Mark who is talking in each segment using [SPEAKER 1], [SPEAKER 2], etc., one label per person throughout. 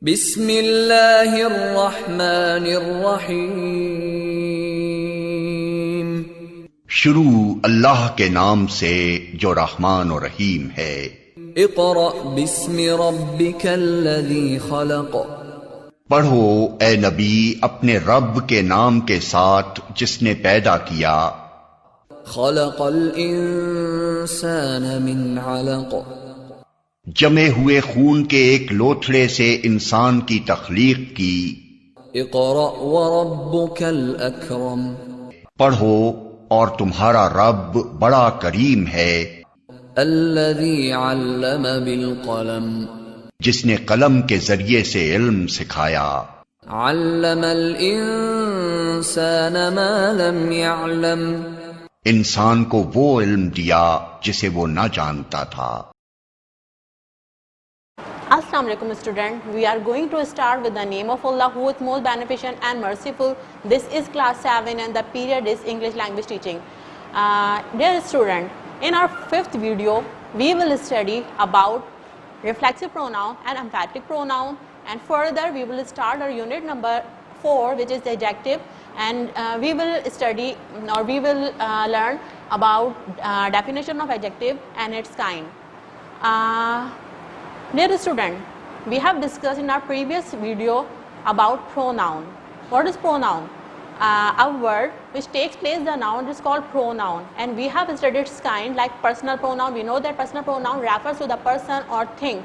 [SPEAKER 1] बिस्मिल्लाहिर्रहमानिर्रहीम।
[SPEAKER 2] शुरू अल्लाह के नाम से जो रहमान और रहीम है।
[SPEAKER 1] इक़रा बिस्मि रब्बिकल्लज़ी खलक़।
[SPEAKER 2] पढ़ो ए नबी अपने रब के नाम के साथ जिसने पैदा किया।
[SPEAKER 1] खलक़ल इंसान मिन अलक़।
[SPEAKER 2] जमे हुए खून के एक लोथड़े से इंसान की तख्लीक की।
[SPEAKER 1] इक़रा व रब्बुकल अकरम।
[SPEAKER 2] पढ़ो और तुम्हारा रब बड़ा करीम है।
[SPEAKER 1] अल्लज़ी अल्लम बिल क़लम।
[SPEAKER 2] जिसने कलम के जरिए से इल्म सिखाया।
[SPEAKER 1] अल्लमल इंसान मा लम यअलम।
[SPEAKER 2] इंसान को वो इल्म दिया जिसे वो न जानता था।
[SPEAKER 3] Assalamu alaikum student. We are going to start with the name of Allah who is most beneficent and merciful. This is class 7 and the period is English language teaching. Dear student, in our 5th video we will study about reflexive pronoun and emphatic pronoun, and further we will start our unit number 4, which is the adjective, and we will study or we will learn about definition of adjective and its kind. Dear student, we have discussed in our previous video about pronoun. What is pronoun? A word which takes place the noun is called pronoun, and we have studied its kind like personal pronoun. We know that personal pronoun refers to the person or thing.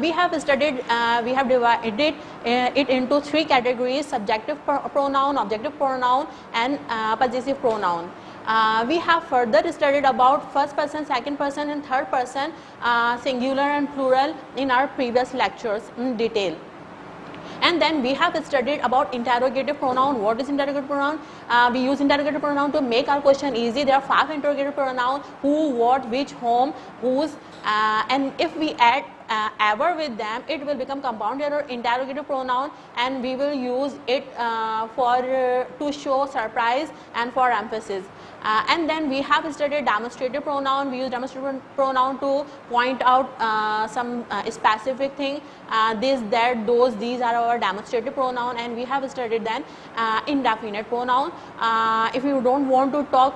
[SPEAKER 3] We have divided it into 3 categories: subjective pronoun, objective pronoun, and possessive pronoun. We have further studied about first person, second person, and third person, singular and plural in our previous lectures in detail. And then we have studied about interrogative pronoun. What is interrogative pronoun? We use interrogative pronoun to make our question easy. There are 5 interrogative pronouns: who, what, which, whom, whose, and if we add ever with them, it will become compounded or interrogative pronoun, and we will use it to show surprise and for emphasis. And then we have studied demonstrative pronoun. We use demonstrative pronoun to point out some specific thing. This, that, those, these are our demonstrative pronoun. And we have studied then indefinite pronoun. If you don't want to talk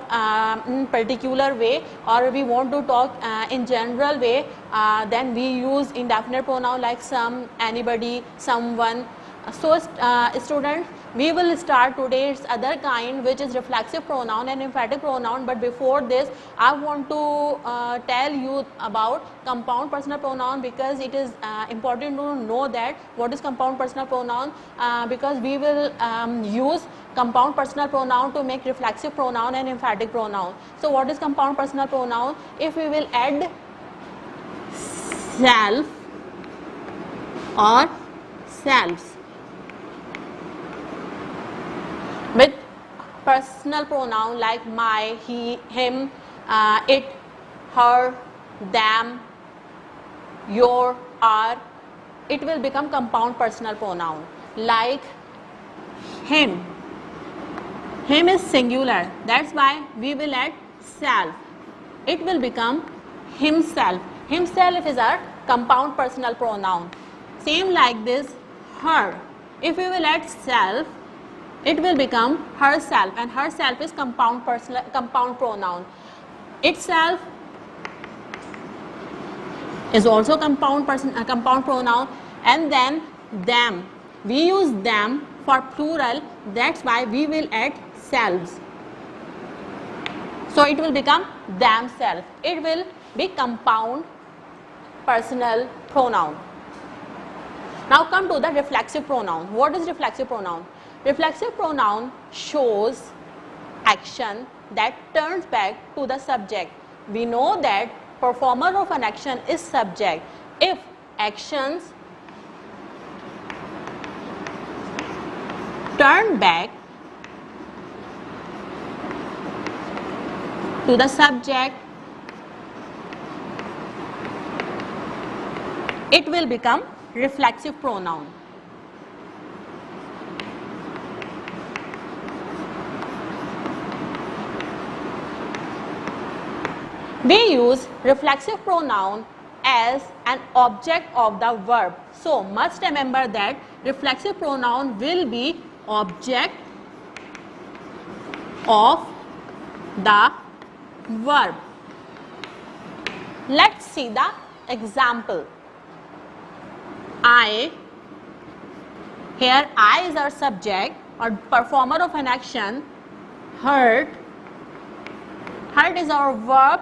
[SPEAKER 3] in particular way, or we want to talk in general way, then we use indefinite pronoun like some, anybody, someone. So students, we will start today's other kind, which is reflexive pronoun and emphatic pronoun. But before this, I want to tell you about compound personal pronoun, because it is important to know that what is compound personal pronoun, because we will use compound personal pronoun to make reflexive pronoun and emphatic pronoun. So what is compound personal pronoun? If we will add self or selves with personal pronoun like my, he, him, it, her, them, your, our, it will become compound personal pronoun. Like him. Him is singular, that's why we will add self. It will become himself. Himself is our compound personal pronoun. Same like this, her. If we will add self, it will become herself, and herself is compound pronoun. Itself is also compound pronoun. And then them, we use them for plural, that's why we will add selves. So it will become themselves. It will be compound personal pronoun. Now come to the reflexive pronoun. What is reflexive pronoun? Reflexive pronoun shows action that turns back to the subject. We know that performer of an action is subject. If actions turn back to the subject, it will become reflexive pronoun. We use reflexive pronoun as an object of the verb. So must remember that reflexive pronoun will be object of the verb. Let's see the example. I, here I is our subject or performer of an action. Hurt, hurt is our verb.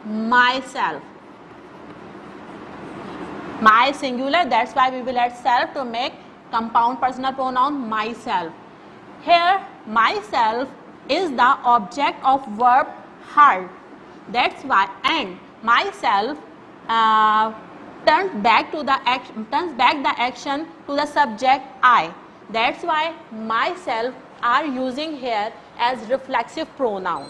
[SPEAKER 3] Myself, my singular, that's why we will add self to make compound personal pronoun myself. Here myself is the object of verb hurt, that's why, and myself turns back the action to the subject I, that's why myself are using here as reflexive pronoun.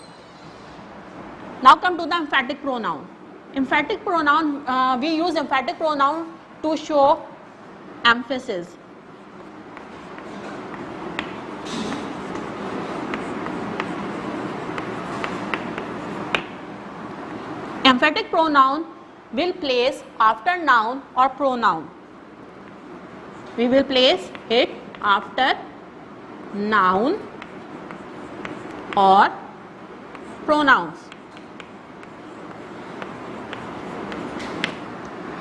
[SPEAKER 3] Now come to the emphatic pronoun. Emphatic pronoun, we use emphatic pronoun to show emphasis. Emphatic pronoun will place after noun or pronoun. We will place it after noun or pronouns.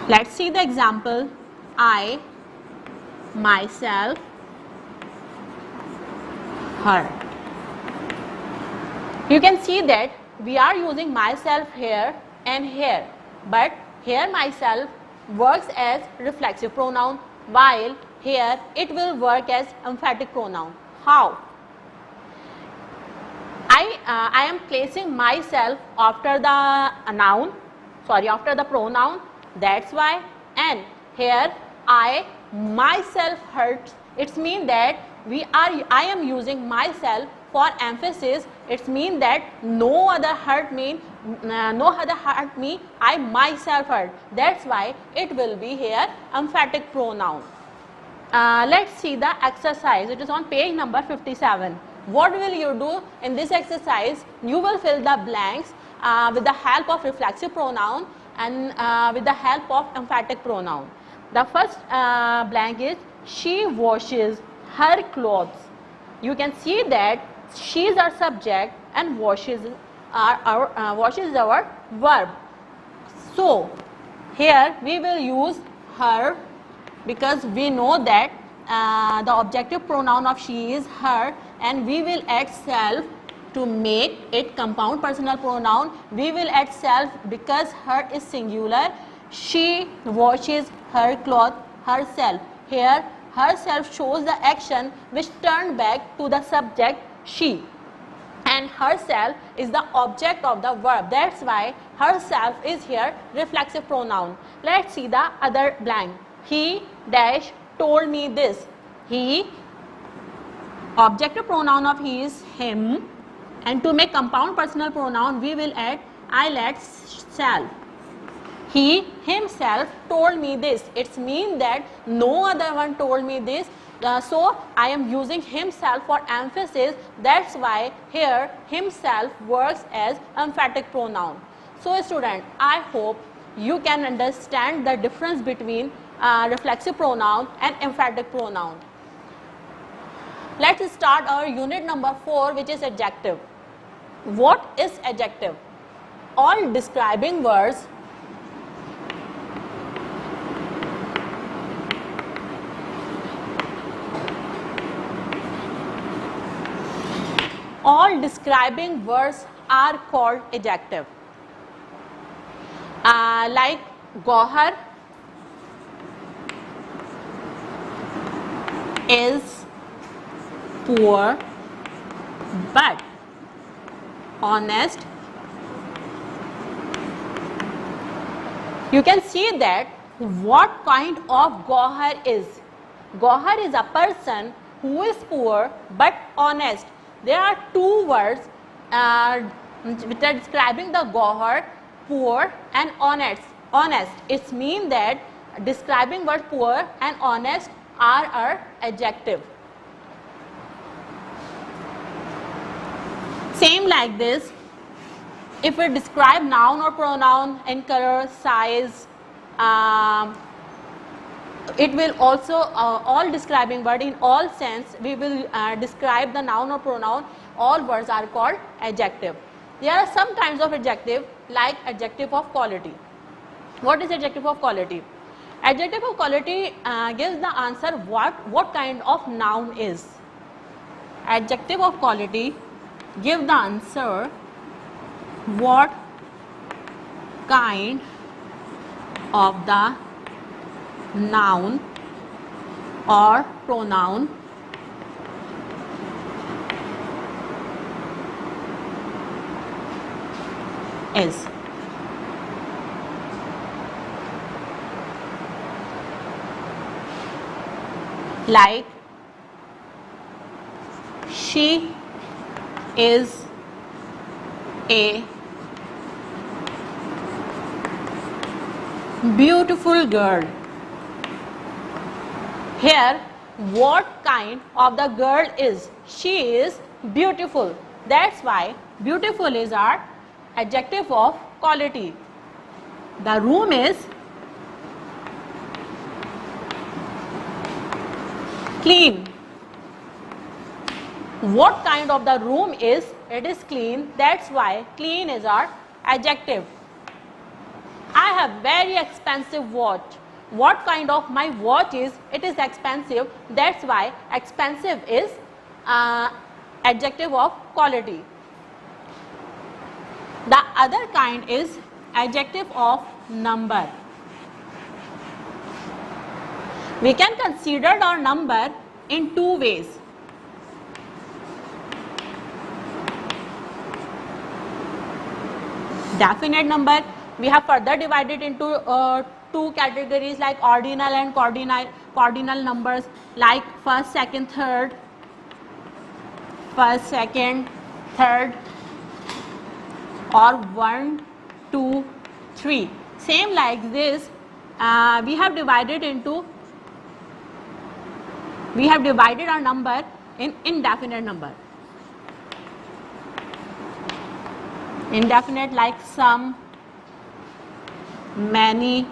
[SPEAKER 3] Let's see the example. I, myself, her. You can see that we are using myself here and here, but here myself works as reflexive pronoun, while here it will work as emphatic pronoun. How? I am placing myself after the noun, after the pronoun, that's why, and here I, myself hurts, it means that I am using myself for emphasis. It means that no other hurt me, I myself hurt, that's why it will be here emphatic pronoun. Let's see the exercise. It is on page number 57. What will you do in this exercise? You will fill the blanks with the help of reflexive pronoun and with the help of emphatic pronoun. The first blank is she washes her clothes. You can see that she is our subject and washes is our verb. So here we will use her because we know that the objective pronoun of she is her, and we will add self to make it compound personal pronoun. We will add self because her is singular. She washes her cloth herself. Here herself shows the action which turned back to the subject she, and herself is the object of the verb. That's why herself is here reflexive pronoun. Let's see the other blank. He dash told me this. He, objective pronoun of he is him, and to make compound personal pronoun we will add I'll add self. He himself told me this. It means that no other one told me this. So I am using himself for emphasis. That's why here himself works as emphatic pronoun. So student, I hope you can understand the difference between reflexive pronoun and emphatic pronoun. Let's start our unit number 4, which is adjective. What is adjective? All describing words are called adjective. Like Gohar is poor but honest. You can see that what kind of Gohar is. Gohar is a person who is poor but honest. There are two words which are describing the Gohar, poor and honest. Honest, it means that describing word poor and honest are our adjective. Same like this, if we describe noun or pronoun in color, size, it will also all describing word in all sense we will describe the noun or pronoun. All words are called adjective. There are some kinds of adjective like adjective of quality. What is adjective of quality? Adjective of quality gives the answer what kind of noun is. Adjective of quality give the answer what kind of the noun or pronoun is. Like she is a beautiful girl. Here, what kind of the girl is? She is beautiful. That's why beautiful is our adjective of quality. The room is clean. What kind of the room is? It is clean. That's why clean is our adjective. I have very expensive watch. What kind of my watch is? It is expensive. That's why expensive is adjective of quality. The other kind is adjective of number. We can consider our number in two ways. Definite number, we have further divided into two categories like ordinal and cardinal numbers, like first, second, third, or 1, 2, 3. Same like this, we have divided our number in indefinite number. Indefinite like some, many,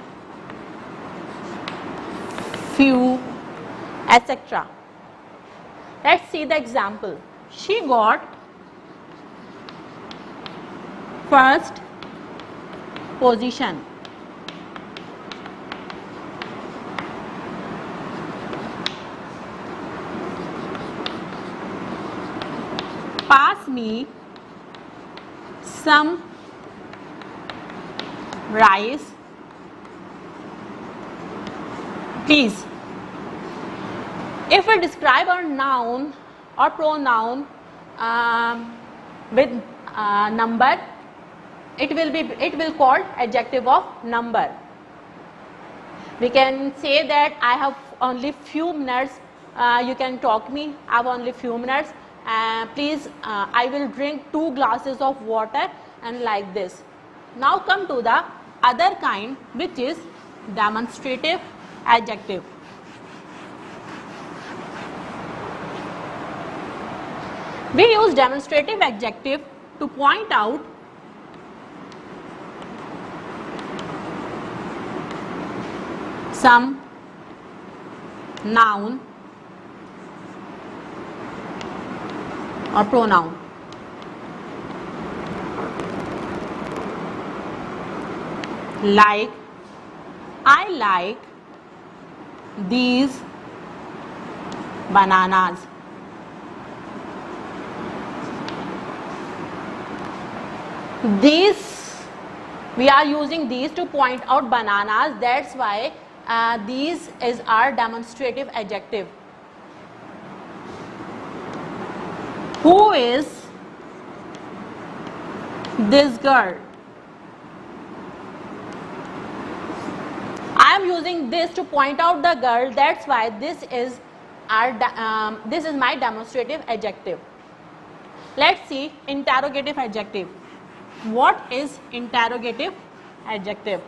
[SPEAKER 3] few, etc. Let's see the example. She got first position. Pass me some rice, please. If we describe our noun or pronoun with number, it will called adjective of number. We can say that I have only few minutes. You can talk me. I have only few minutes. Please, I will drink 2 glasses of water, and like this. Now come to the other kind, which is demonstrative adjective. We use demonstrative adjective to point out some noun or pronoun. Like, I like these bananas. These, we are using these to point out bananas. That's why these is our demonstrative adjective. Who is this girl? I am using this to point out the girl. That's why this is my demonstrative adjective. Let's see interrogative adjective. What is interrogative adjective?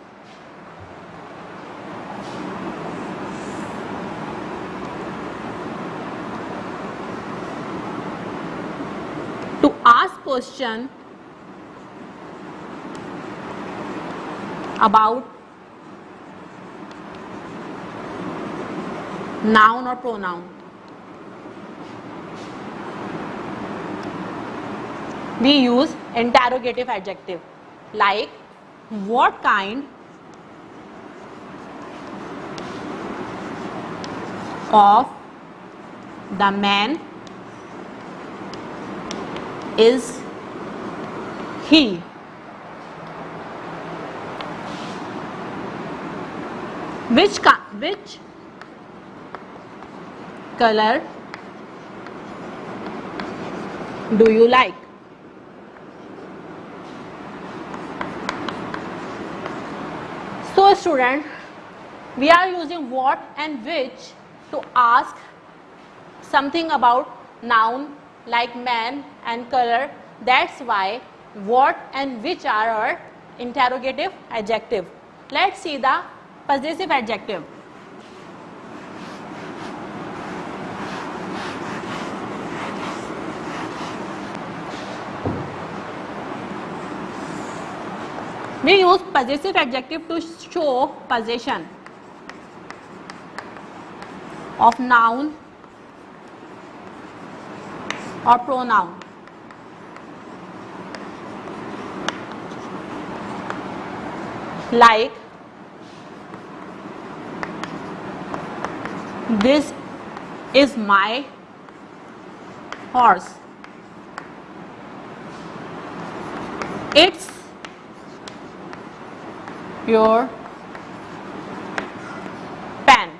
[SPEAKER 3] To ask question about Noun or pronoun? We use interrogative adjective like what kind of the man is he? Which color do you like? So student, we are using what and which to ask something about noun like man and color. That's why what and which are our interrogative adjective. Let's see the possessive adjective. We use possessive adjective to show possession of noun or pronoun. Like this is my horse. It's your pen.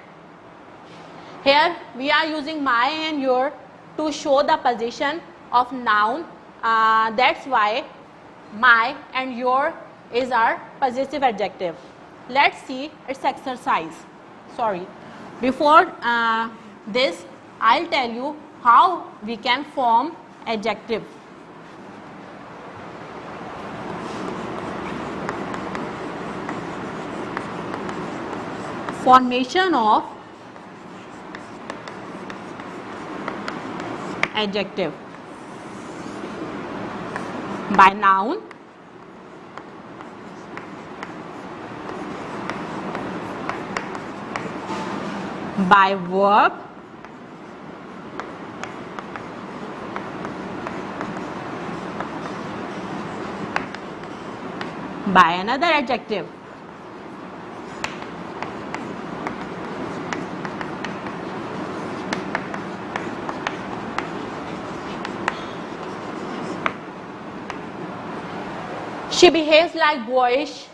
[SPEAKER 3] Here we are using my and your to show the position of noun. That's why my and your is our possessive adjective. Let's see its exercise. Before this, I'll tell you how we can form adjective. Formation of adjective by noun, by verb, by another adjective. She behaves like boyish.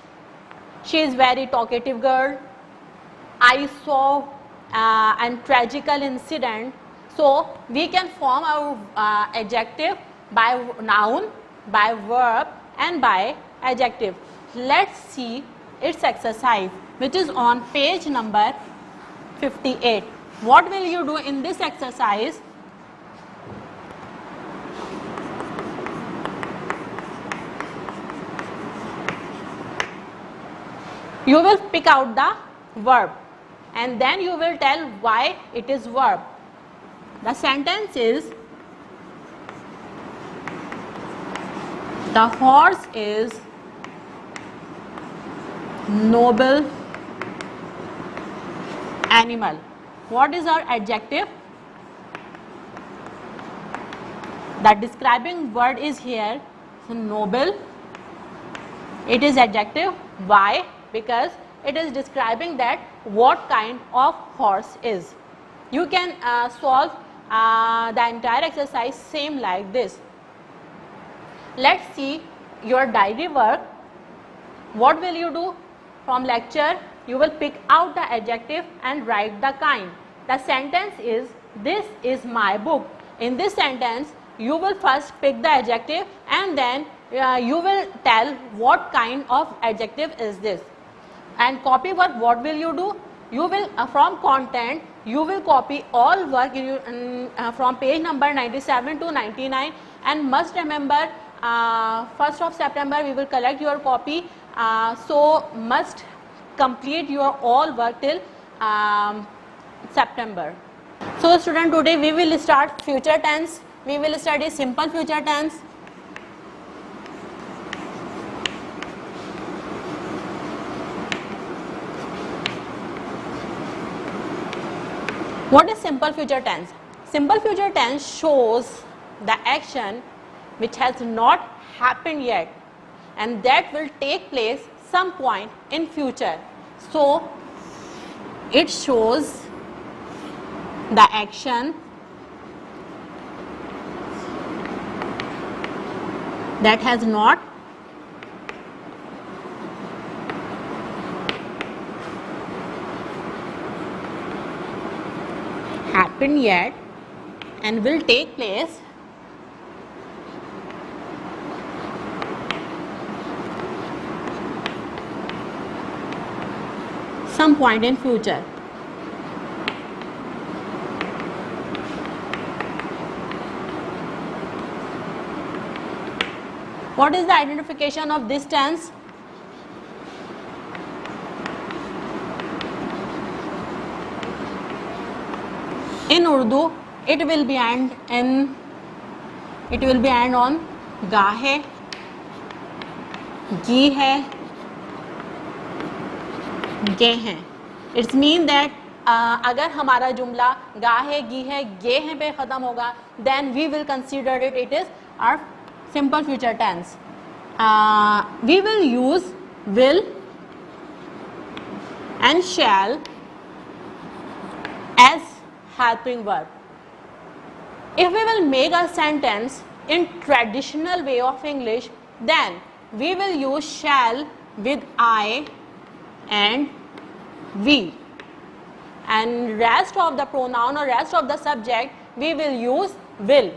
[SPEAKER 3] She is very talkative girl. I saw an tragical incident. So we can form our adjective by noun, by verb and by adjective. Let's see its exercise, which is on page number 58. What will you do in this exercise? You will pick out the verb and then you will tell why it is verb. The sentence is, the horse is noble animal. What is our adjective? The describing word is here, so noble. It is adjective. Why? Because it is describing that what kind of horse is. You can solve the entire exercise same like this. Let's see your diary work. What will you do? From lecture, you will pick out the adjective and write the kind. The sentence is, this is my book. In this sentence, you will first pick the adjective and then you will tell what kind of adjective is this. And copy work, what will you do? You will from content, you will copy all work from page number 97 to 99 and must remember 1st of September we will collect your copy, so must complete your all work till September. So student, today we will start future tense. We will study simple future tense. What is simple future tense? Simple future tense shows the action which has not happened yet and that will take place some point in future. So it shows the action that has not happened yet and will take place some point in future. What is the identification of this tense? In Urdu, it will be end on ga hai, gi hai, ge hai. It's mean that अगर हमारा जुमला गा है, गी है, गे है पे ख़त्म होगा, then we will consider it is our simple future tense. We will use will and shall as helping verb. If we will make a sentence in traditional way of English, then we will use shall with I and we, and rest of the pronoun or rest of the subject we will use will.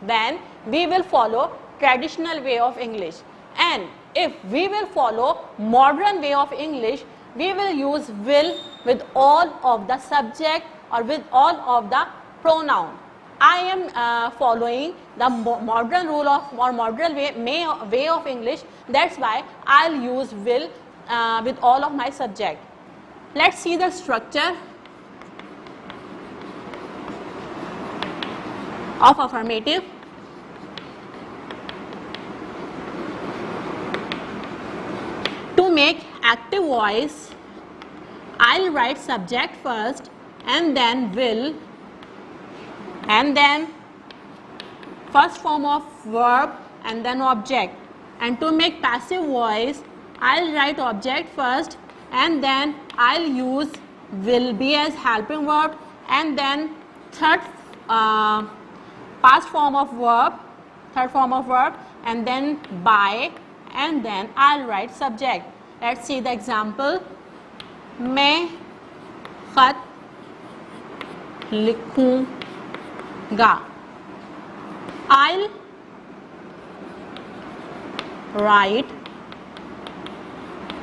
[SPEAKER 3] Then we will follow traditional way of English, and if we will follow modern way of English, we will use will with all of the subject or with all of the pronoun. I am following the modern rule of or modern way of English. That's why I'll use will with all of my subject. Let's see the structure of affirmative. To make active voice, I'll write subject first and then will, and then first form of verb and then object. And to make passive voice, I'll write object first and then I'll use will be as helping verb and then third past form of verb and then by, and then I'll write subject. Let's see the example. मैं खत लिखूंगा. I'll write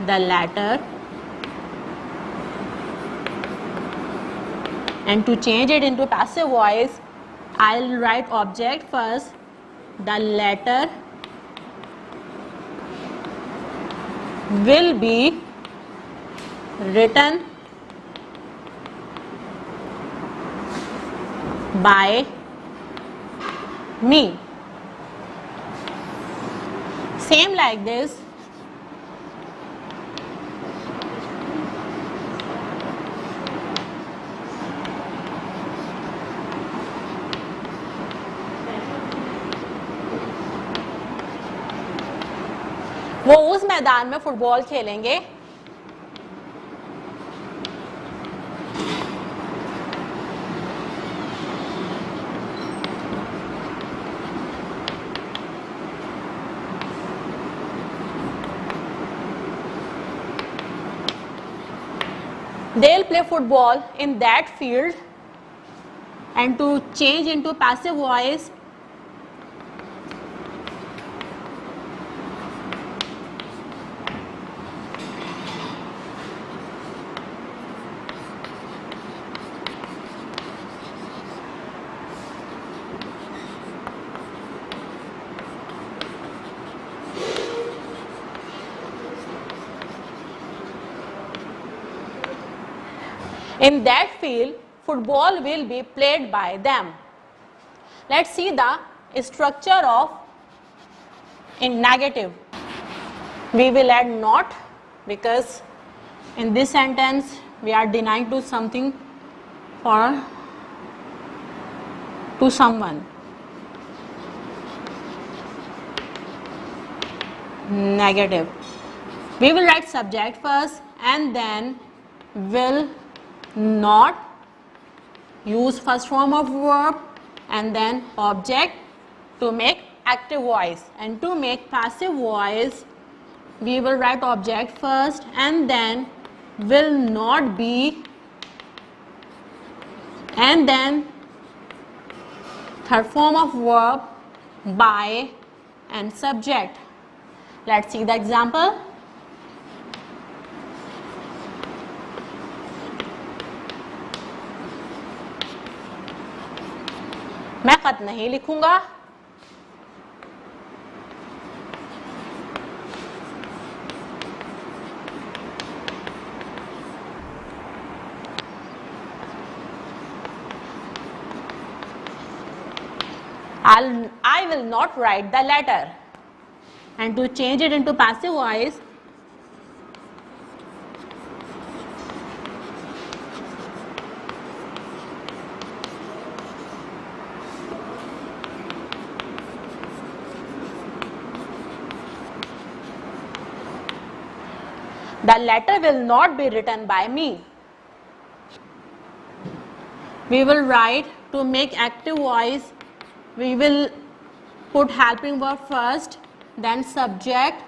[SPEAKER 3] the letter, and to change it into passive voice, I'll write object first, the letter will be written by me. Same like this. वो उस मैदान में football खेलेंगे they'll play football in that field. And to change into passive voice, in that field, football will be played by them. Let's see the structure of in negative. We will add not because in this sentence we are denying to something for to someone. Negative. We will write subject first and then will not use first form of verb and then object to make active voice. And to make passive voice, we will write object first and then will not be and then third form of verb by and subject. Let's see the example. मैं खत नहीं लिखूंगा. I will not write the letter. And to change it into passive voice, the letter will not be written by me. We will write to make active voice. We will put helping verb first, then subject,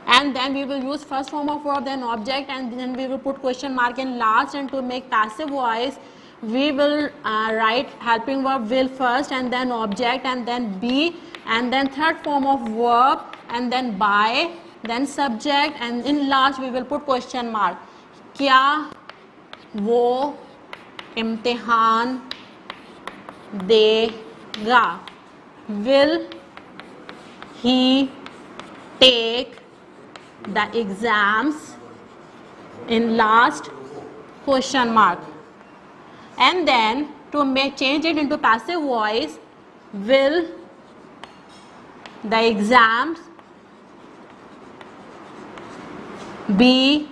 [SPEAKER 3] and then we will use first form of verb, then object, and then we will put question mark in last. And to make passive voice, we will write helping verb will first and then object and then be and then third form of verb and then by, then subject, and in last we will put question mark. क्या वो इम्तिहान देगा? Will he take the exams? In last question mark. And then to change it into passive voice, will the exams be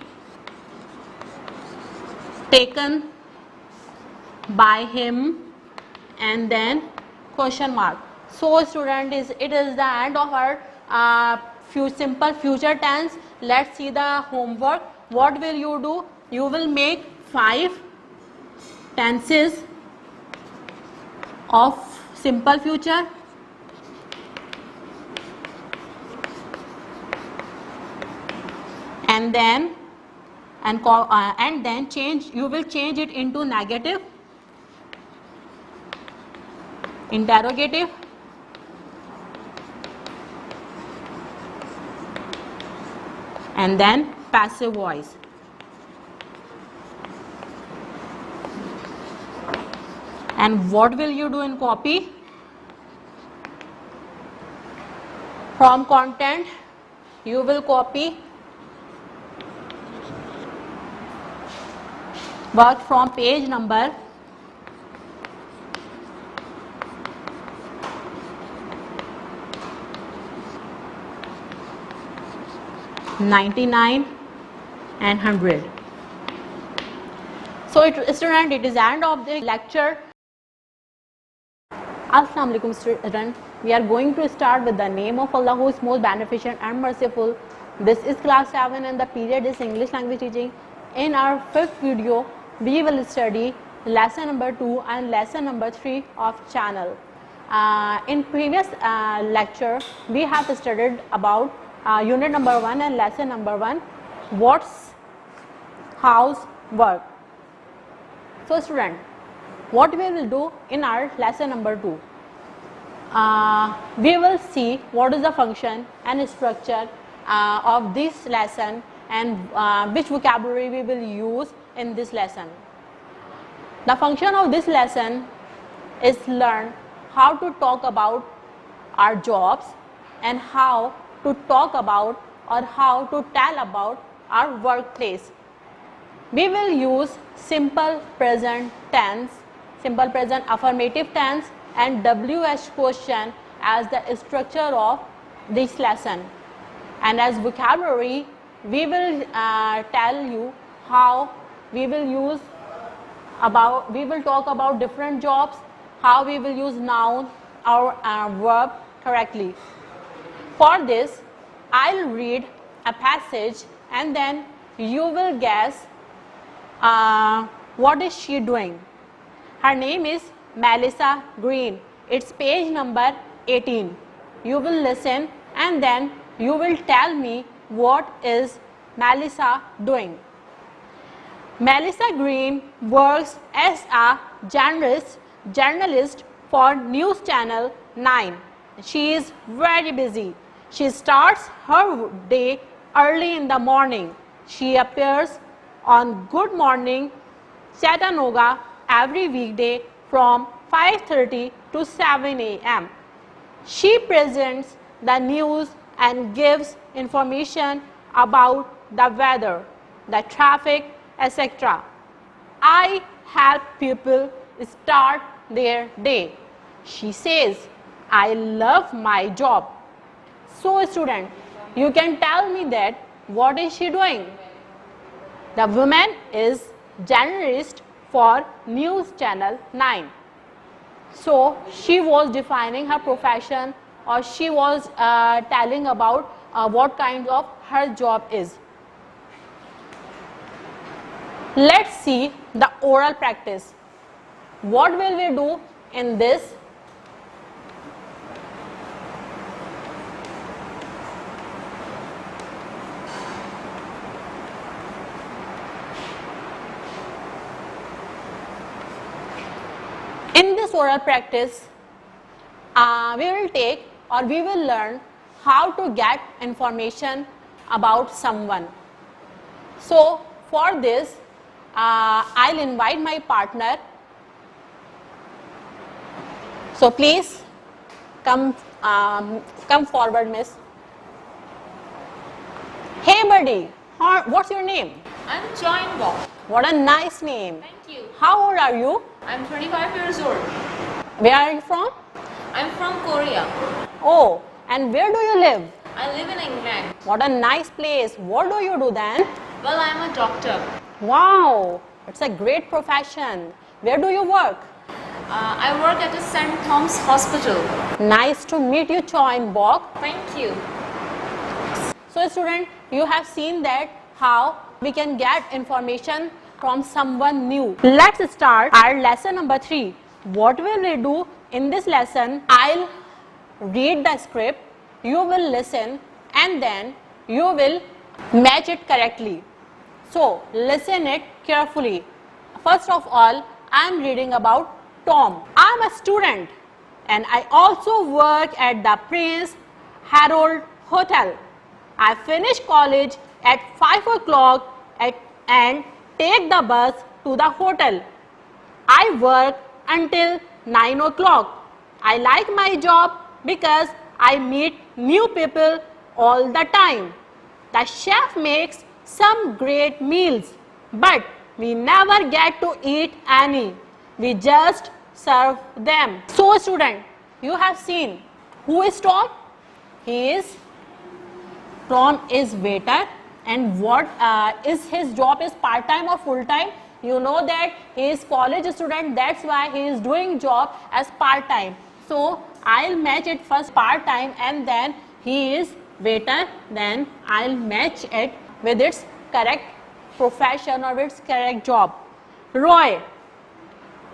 [SPEAKER 3] taken by him? And then question mark. So student, it is the end of our simple future tense. Let's see the homework. What will you do? You will make 5 tenses of simple future. And then you will change it into negative, interrogative, and then passive voice. And what will you do in copy? From content, you will copy work from page number 99 and 100. So student, it is the end of the lecture. Assalamu alaikum student. We are going to start with the name of Allah, who is most beneficent and merciful. This is class 7 and the period is English language teaching. In our 5th video, we will study lesson number 2 and lesson number 3 of channel. In previous lecture, we have studied about unit number 1 and lesson number 1, what's housework. So student, what we will do in our lesson number 2? We will see what is the function and structure of this lesson and which vocabulary we will use in this lesson. The function of this lesson is learn how to talk about our jobs and how to talk about or how to tell about our workplace. We will use simple present tense, simple present affirmative tense and WH question as the structure of this lesson. And as vocabulary, we will tell you how we will talk about different jobs, how we will use noun or verb correctly. For this, I'll read a passage and then you will guess what is she doing. Her name is Melissa Green. It's page number 18. You will listen and then you will tell me what is Melissa doing. Melissa Green works as a journalist for News Channel 9. She is very busy. She starts her day early in the morning. She appears on Good Morning Chattanooga every weekday from 5:30 to 7 a.m. She presents the news and gives information about the weather, the traffic, etc. I help people start their day. She says, I love my job. So student, you can tell me that what is she doing? The woman is journalist for News Channel 9. So she was defining her profession, or she was telling about what kind of her job is. Let's see the oral practice. What will we do in this? In this oral practice, we will take or we will learn how to get information about someone. So for this, I'll invite my partner. So please come forward, miss. Hey buddy, what's your name?
[SPEAKER 4] I'm Ch11Unit.
[SPEAKER 3] What a nice name.
[SPEAKER 4] Thank you.
[SPEAKER 3] How old are you?
[SPEAKER 4] I'm 25 years old.
[SPEAKER 3] Where are you from?
[SPEAKER 4] I'm from Korea.
[SPEAKER 3] Oh, and where do you live?
[SPEAKER 4] I live in England.
[SPEAKER 3] What a nice place. What do you do then?
[SPEAKER 4] Well, I'm a doctor.
[SPEAKER 3] Wow, it's a great profession. Where do you work?
[SPEAKER 4] I work at a St. Thomas hospital.
[SPEAKER 3] Nice to meet you, Ch11Unit.
[SPEAKER 4] Thank you.
[SPEAKER 3] So student, you have seen that how we can get information from someone new. Let's start our lesson number 3. What will we do in this lesson? I'll read the script, you will listen, and then you will match it correctly. So listen it carefully. First of all, I am reading about Tom. I am a student and I also work at the Prince Harold Hotel. I finish college at 5 o'clock and take the bus to the hotel. I work until 9 o'clock. I like my job because I meet new people all the time. The chef makes some great meals, but we never get to eat any. We just serve them. So student, you have seen who is Tom? Tom is waiter, and what is his job is part-time or full-time? You know that he is college student, that's why he is doing job as part-time. So I'll match it first part-time and then he is waiter, then I'll match it with its correct profession or its correct job. Roy,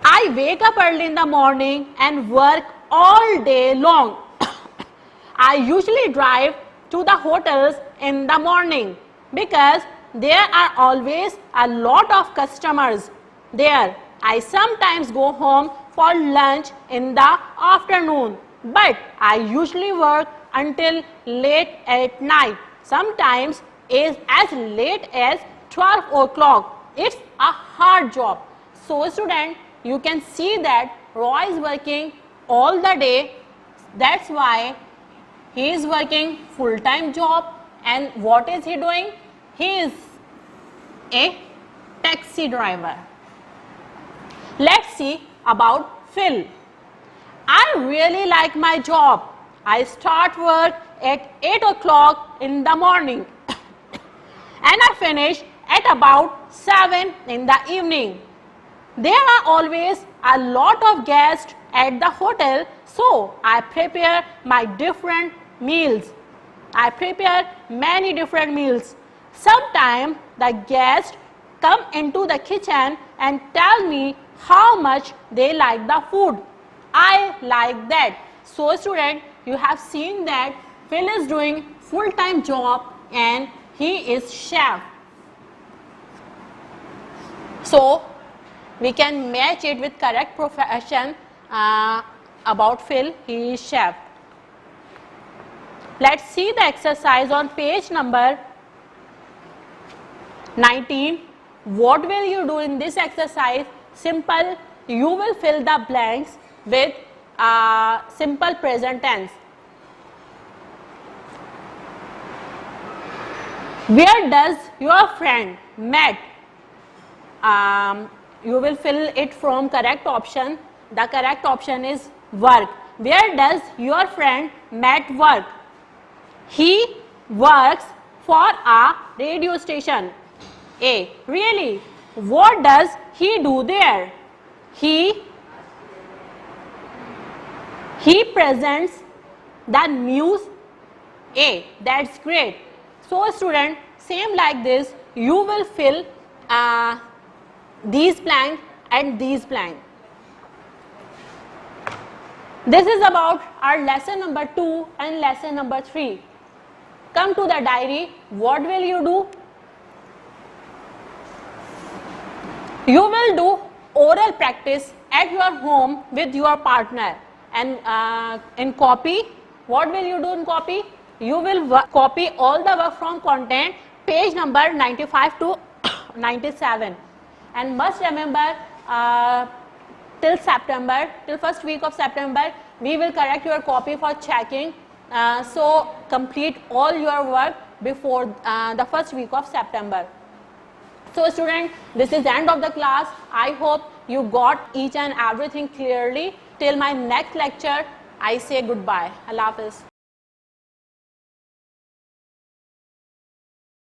[SPEAKER 3] I wake up early in the morning and work all day long. I usually drive to the hotels in the morning because there are always a lot of customers there. I sometimes go home for lunch in the afternoon, but I usually work until late at night, sometimes as late as 12 o'clock. It's a hard job. So student, you can see that Roy is working all the day. That's why he is working full-time job. And what is he doing? He is a taxi driver. Let's see about Phil. I really like my job. I start work at 8 o'clock in the morning and I finish at about 7 in the evening. There are always a lot of guests at the hotel, so I prepare my different meals. I prepare many different meals. Sometimes the guests come into the kitchen and tell me how much they like the food. I like that. So student, you have seen that Phil is doing full-time job and he is chef. So we can match it with correct profession about Phil, he is chef. Let's see the exercise on page number 19. What will you do in this exercise? Simple, you will fill the blanks with simple present tense. Where does your friend met? You will fill it from correct option. The correct option is work. Where does your friend met work? He works for a radio station. A. Really? What does he do there? He presents the news. A. That's great. So student, same like this, you will fill these blank and these blank. This is about our lesson number 2 and lesson number 3. Come to the diary. What will you do? You will do oral practice at your home with your partner. And in copy, what will you do in copy? You will copy all the work from content, page number 95 to 97. And must remember, till September, till first week of September, we will correct your copy for checking. So complete all your work before the first week of September. So student, this is the end of the class. I hope you got each and everything clearly. Till my next lecture, I say goodbye. Allah Hafiz.